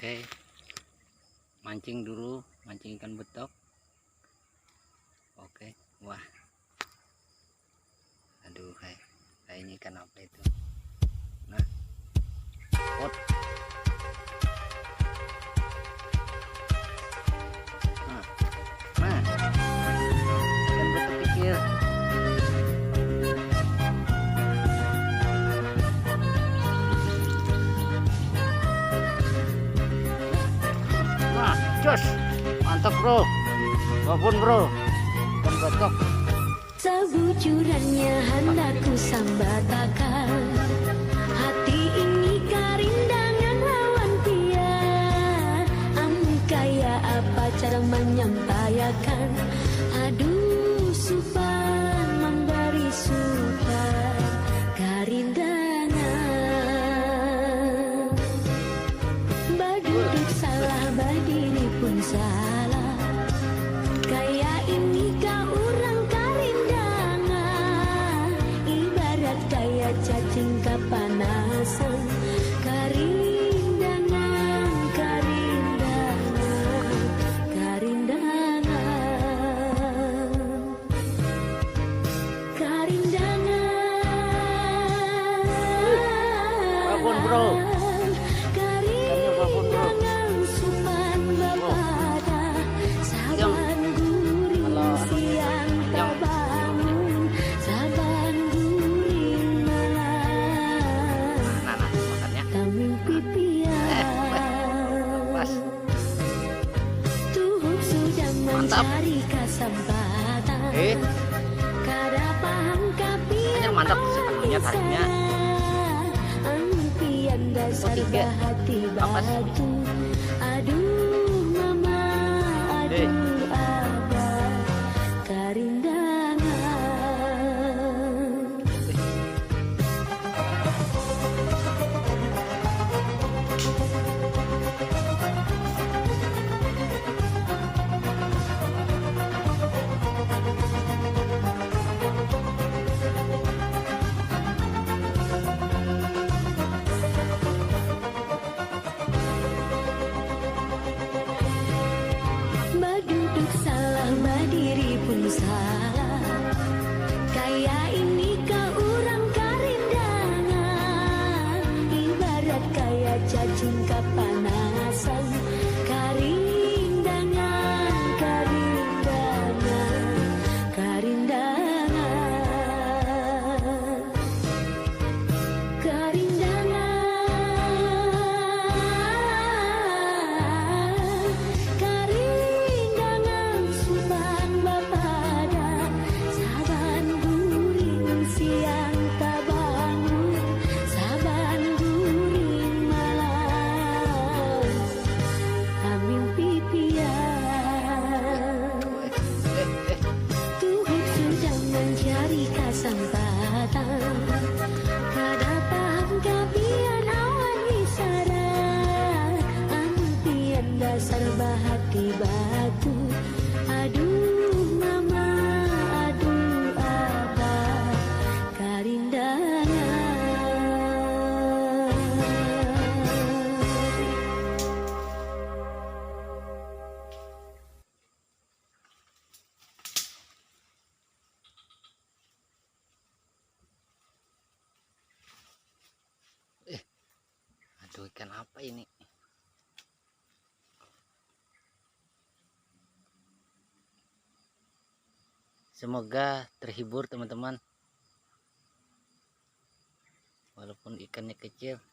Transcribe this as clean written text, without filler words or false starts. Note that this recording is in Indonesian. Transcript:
Oke, mancing dulu, mancing ikan betok. Oke, wah, aduh, kayaknya ikan apa itu? Nah, pot. Nah, ikan betok kecil. Nah, jos, mantap bro, walaupun bro, ikan betok. Sebujurannya hendak ku sambatakan, hati ini karindangan lawan pian. Kaya apa cara menyampaikan? Aduh supan memberi supan karindangan. Baduduk salah, berdiri pun salah. Kaya ini kau orang karindangan, ibarat kaya cacing kepanasan. Karindangan, karindangan, karindangan, karindangan. Babon bro. Karindangan supan bepada, saban guring siang terbangun, saban guring malam. Nah, makannya. Kami pipian, Tuhuk sudah mencari kesempatan. Kada paham kapian Mantap, sepenuhnya tariknya. Impian dasar hati batu. Aduh mama, aduh abah, karindangan. Baduduk salah, berdiri pun salah. Kaya ini kau orang karindangan, ibarat kaya cacing kepanasan. Karindangan, karindangan, karindangan, karindangan, karindangan suban bepada, saban guring siang terbangun, saban guring malam. Amin pipian, Tuhuk sudah mencari kesempatan. Kada paham kapian awan isarat, impian dasar bahati batu. Aduh mama, aduh abah, karindangan. Aduh, ikan apa ini? Semoga terhibur teman-teman. Walaupun ikannya kecil.